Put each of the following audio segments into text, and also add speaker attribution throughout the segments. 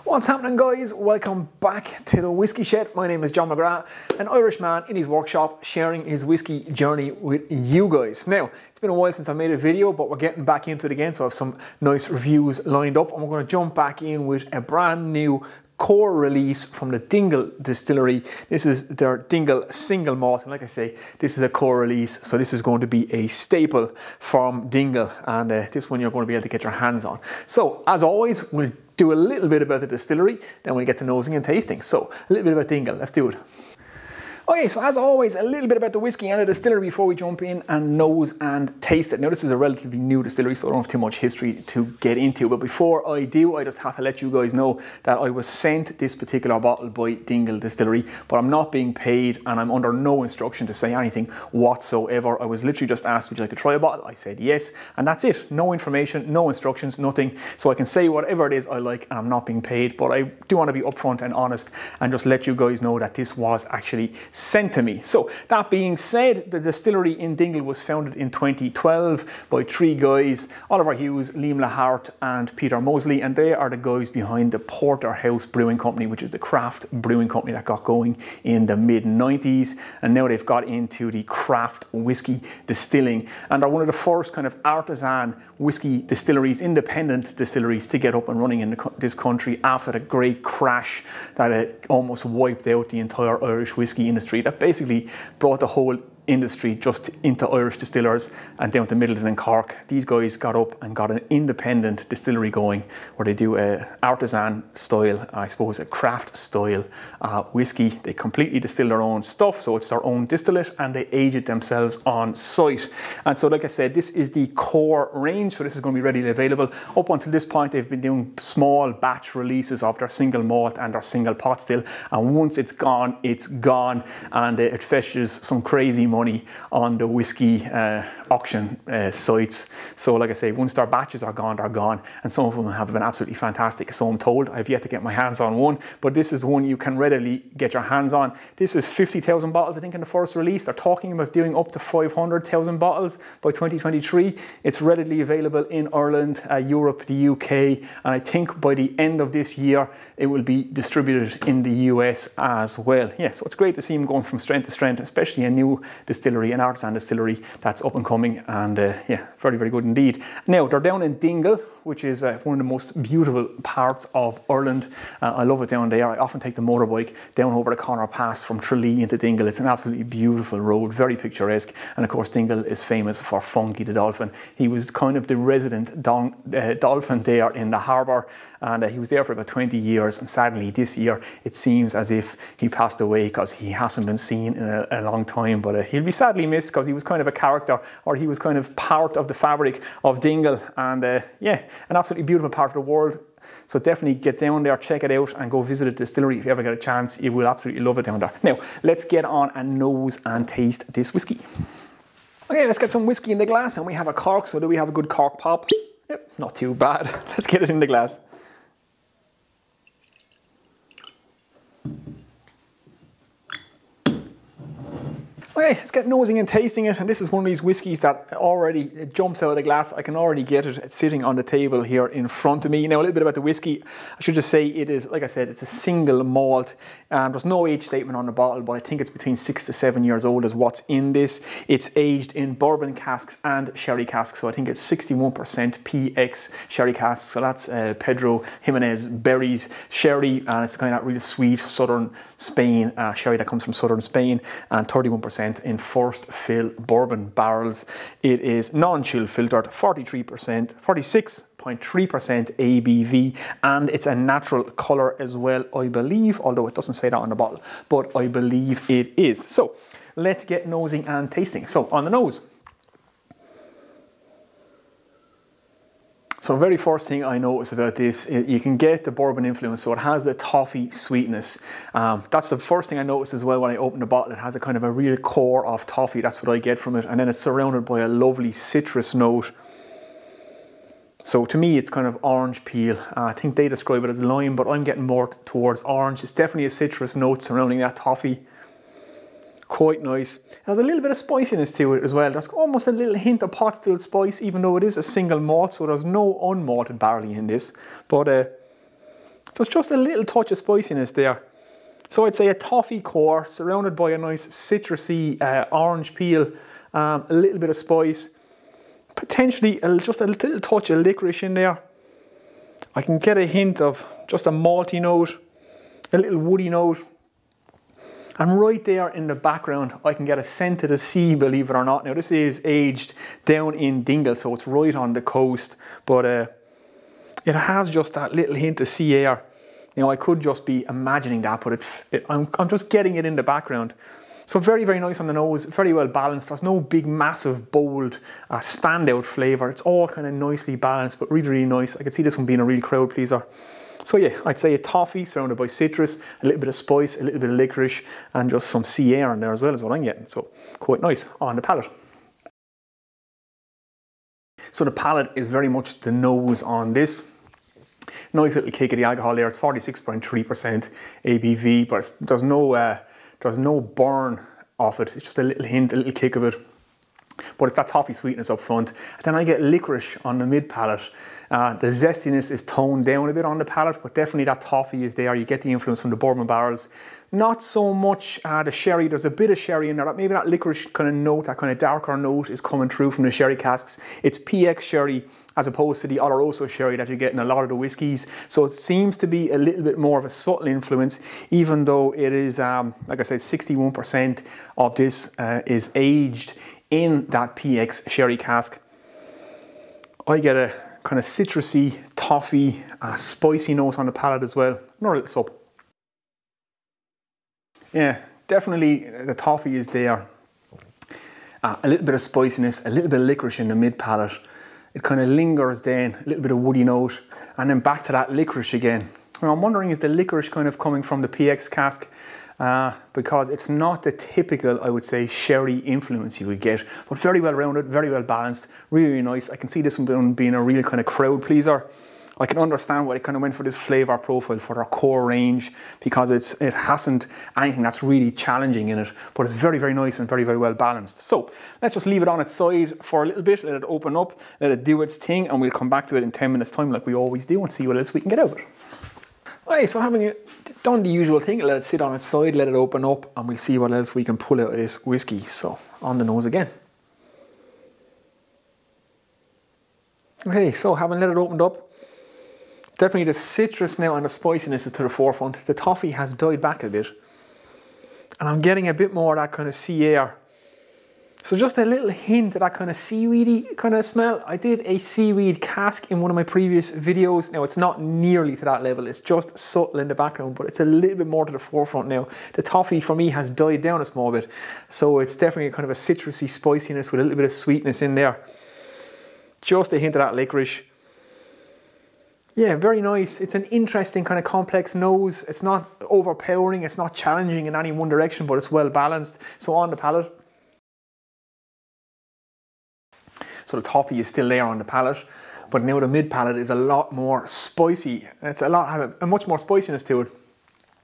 Speaker 1: What's happening, guys? Welcome back to the Whiskey Shed. My name is John McGrath, an Irish man in his workshop sharing his whiskey journey with you guys. Now, it's been a while since I made a video, but we're getting back into it again, so I have some nice reviews lined up, and we're going to jump back in with a brand new core release from the Dingle Distillery. This is their Dingle single malt, and like I say, this is a core release, so this is going to be a staple from Dingle, and this one you're going to be able to get your hands on. So, as always, we'll do a little bit about the distillery, then we'll get to nosing and tasting. So, a little bit about Dingle, let's do it. Okay, so as always, a little bit about the whiskey and the distillery before we jump in and nose and taste it. Now, this is a relatively new distillery, so I don't have too much history to get into. But before I do, I just have to let you guys know that I was sent this particular bottle by Dingle Distillery, but I'm not being paid and I'm under no instruction to say anything whatsoever. I was literally just asked, would you like to try a bottle? I said yes, and that's it. No information, no instructions, nothing. So I can say whatever it is I like and I'm not being paid, but I do want to be upfront and honest and just let you guys know that this was actually sent to me. So that being said, the distillery in Dingle was founded in 2012 by three guys, Oliver Hughes, Liam Lahart and Peter Mosley, and they are the guys behind the Porterhouse Brewing Company, which is the craft brewing company that got going in the mid-90s, and now they've got into the craft whiskey distilling, and are one of the first kind of artisan whiskey distilleries, independent distilleries, to get up and running in this country after the great crash that almost wiped out the entire Irish whiskey industry, that basically brought the whole industry just into Irish distillers and down to Midleton and Cork. These guys got up and got an independent distillery going where they do a artisan style, I suppose a craft style whiskey. They completely distill their own stuff, so it's their own distillate, and they age it themselves on site. And so, like I said, this is the core range, so this is going to be readily available. Up until this point, they've been doing small batch releases of their single malt and their single pot still, and once it's gone, and it fetches some crazy money on the whiskey auction sites. So like I say, once their batches are gone, they're gone, and some of them have been absolutely fantastic, so I'm told. I've yet to get my hands on one, but this is one you can readily get your hands on. This is 50,000 bottles, I think, in the first release. They're talking about doing up to 500,000 bottles by 2023. It's readily available in Ireland, Europe, the UK, and I think by the end of this year it will be distributed in the US as well. Yeah, so it's great to see them going from strength to strength, especially a new distillery, an artisan distillery that's up and coming, and yeah, very, very good indeed. Now, they're down in Dingle, which is one of the most beautiful parts of Ireland. I love it down there. I often take the motorbike down over the Conor Pass from Tralee into Dingle. It's an absolutely beautiful road, very picturesque, and of course Dingle is famous for Funky the Dolphin. He was kind of the resident dolphin there in the harbour, and he was there for about 20 years, and sadly this year it seems as if he passed away because he hasn't been seen in a long time, but he'll be sadly missed because he was kind of a character, or he was kind of part of the fabric of Dingle, and yeah, an absolutely beautiful part of the world. So definitely get down there, check it out, and go visit a distillery if you ever get a chance. You will absolutely love it down there. Now, let's get on and nose and taste this whiskey. Okay, let's get some whiskey in the glass, and we have a cork, so do we have a good cork pop? Yep, not too bad. Let's get it in the glass. Okay, let's get nosing and tasting it, and this is one of these whiskies that already jumps out of the glass. I can already get it sitting on the table here in front of me. Now, a little bit about the whiskey. I should just say it is, like I said, it's a single malt. There's no age statement on the bottle, but I think it's between 6 to 7 years old is what's in this. It's aged in bourbon casks and sherry casks, so I think it's 61% PX sherry casks. So that's Pedro Jimenez Berries sherry, and it's kind of really sweet southern Spain sherry that comes from southern Spain, and 31% in first fill bourbon barrels. It is non-chill filtered, 46.3% ABV, and it's a natural colour as well, I believe, although it doesn't say that on the bottle, but I believe it is. So let's get nosing and tasting. So on the nose. So the very first thing I noticed about this, you can get the bourbon influence, so it has the toffee sweetness. That's the first thing I noticed as well when I opened the bottle. It has a kind of a real core of toffee, that's what I get from it, and then it's surrounded by a lovely citrus note. So to me it's kind of orange peel. I think they describe it as lime, but I'm getting more towards orange. It's definitely a citrus note surrounding that toffee. Quite nice. It has a little bit of spiciness to it as well. There's almost a little hint of pot still spice, even though it is a single malt, so there's no unmalted barley in this. But it's There's just a little touch of spiciness there. So I'd say a toffee core surrounded by a nice citrusy orange peel, a little bit of spice, potentially just a little touch of licorice in there. I can get a hint of just a malty note, a little woody note. And right there in the background, I can get a scent of the sea, believe it or not. Now this is aged down in Dingle, so it's right on the coast, but it has just that little hint of sea air. You know, I could just be imagining that, but I'm just getting it in the background. So very, very nice on the nose, very well balanced. There's no big, massive, bold, standout flavour. It's all kind of nicely balanced, but really, really nice. I could see this one being a real crowd pleaser. So yeah, I'd say a toffee surrounded by citrus, a little bit of spice, a little bit of licorice, and just some sea air in there as well is what I'm getting. So quite nice on the palate. So the palate is very much the nose on this. Nice little kick of the alcohol there. It's 46.3% ABV, but there's no burn off it. It's just a little hint, a little kick of it. But it's that toffee sweetness up front. And then I get licorice on the mid palate. The zestiness is toned down a bit on the palate, but definitely that toffee is there. You get the influence from the bourbon barrels. Not so much the sherry. There's a bit of sherry in there. Maybe that licorice kind of note, that kind of darker note is coming through from the sherry casks. It's PX sherry as opposed to the Oloroso sherry that you get in a lot of the whiskies. So it seems to be a little bit more of a subtle influence, even though it is, like I said, 61% of this is aged in that PX sherry cask. I get a kind of citrusy, toffee, spicy note on the palate as well. Another little sup. Yeah, definitely the toffee is there. A little bit of spiciness, a little bit of licorice in the mid palate. It kind of lingers then, a little bit of woody note, and then back to that licorice again. Now I'm wondering, is the licorice kind of coming from the PX cask? Because it's not the typical, I would say, sherry influence you would get, but very well rounded, very well balanced, really, really nice. I can see this one being a real kind of crowd pleaser. I can understand why they kind of went for this flavour profile for their core range, because it hasn't anything that's really challenging in it, but it's very, very nice and very, very well balanced. So let's just leave it on its side for a little bit, let it open up, let it do its thing, and we'll come back to it in 10 minutes time like we always do and see what else we can get out of it. Okay, so having done the usual thing, let it sit on its side, let it open up, and we'll see what else we can pull out of this whiskey. So on the nose again. Okay, so having let it opened up, definitely the citrus now and the spiciness is to the forefront. The toffee has died back a bit. And I'm getting a bit more of that kind of sea air. So just a little hint of that kind of seaweedy kind of smell. I did a seaweed cask in one of my previous videos. Now it's not nearly to that level. It's just subtle in the background, but it's a little bit more to the forefront now. The toffee for me has died down a small bit. So it's definitely kind of a citrusy spiciness with a little bit of sweetness in there. Just a hint of that licorice. Yeah, very nice. It's an interesting kind of complex nose. It's not overpowering, it's not challenging in any one direction, but it's well balanced. So on the palate. So the toffee is still there on the palate, but now the mid palate is a lot more spicy. It's a much more spiciness to it,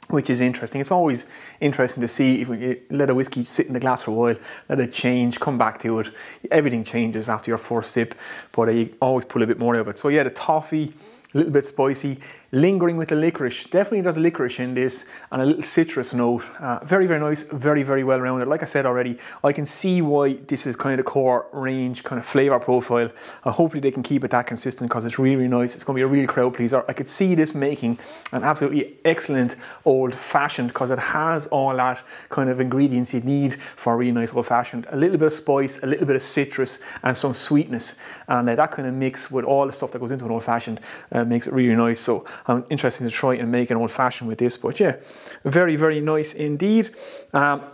Speaker 1: which is interesting. It's always interesting to see if we let a whiskey sit in the glass for a while, let it change, come back to it. Everything changes after your first sip, but you always pull a bit more out of it. So yeah, the toffee, a little bit spicy, lingering with the licorice. Definitely there's licorice in this and a little citrus note. Very, very nice, very, very well rounded. Like I said already, I can see why this is kind of the core range kind of flavour profile. Hopefully they can keep it that consistent because it's really, really nice. It's going to be a real crowd pleaser. I could see this making an absolutely excellent old fashioned because it has all that kind of ingredients you need for a really nice old fashioned. A little bit of spice, a little bit of citrus and some sweetness. And that kind of mix with all the stuff that goes into an old fashioned makes it really nice. So I'm interested to try and make an old fashioned with this, but yeah, very, very nice indeed.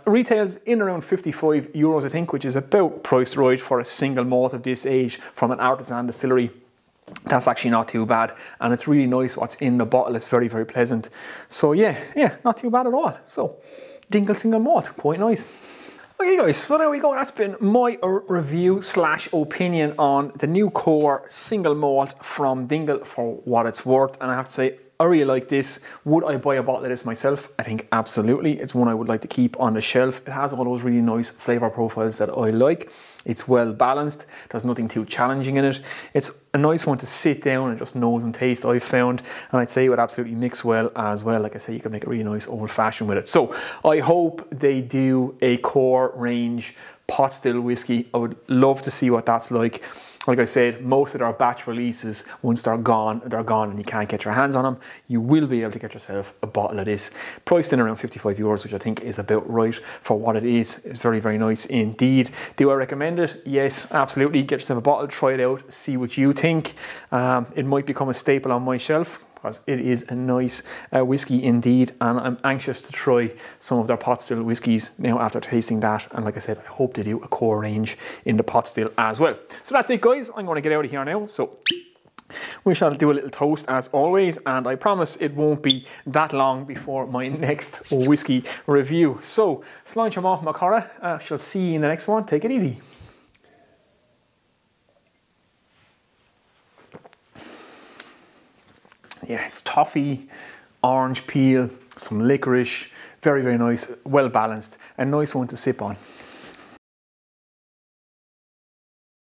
Speaker 1: Retails in around €55, I think, which is about priced right for a single malt of this age from an artisan distillery. That's actually not too bad, and it's really nice what's in the bottle. It's very, very pleasant. So yeah, not too bad at all. So Dingle single malt, quite nice. Okay guys, so there we go. That's been my review / opinion on the new core single malt from Dingle for what it's worth. And I have to say, I really like this. Would I buy a bottle of this myself? I think absolutely. It's one I would like to keep on the shelf. It has all those really nice flavor profiles that I like. It's well balanced. There's nothing too challenging in it. It's a nice one to sit down and just nose and taste, I've found. And I'd say it would absolutely mix well as well. Like I say, you can make a really nice old fashioned with it. So I hope they do a core range pot still whiskey. I would love to see what that's like. Like I said, most of their batch releases, once they're gone and you can't get your hands on them, you will be able to get yourself a bottle of this. Priced in around 55 euros, which I think is about right for what it is. It's very, very nice indeed. Do I recommend it? Yes, absolutely. Get yourself a bottle, try it out, see what you think. It might become a staple on my shelf, because it is a nice whiskey indeed, and I'm anxious to try some of their pot still whiskies now after tasting that. And like I said, I hope they do a core range in the pot still as well. So that's it, guys. I'm going to get out of here now. So we shall do a little toast as always, and I promise it won't be that long before my next whiskey review. So slán off Macora. Shall see you in the next one. Take it easy. Yeah, it's toffee, orange peel, some licorice, very, very nice, well balanced, a nice one to sip on.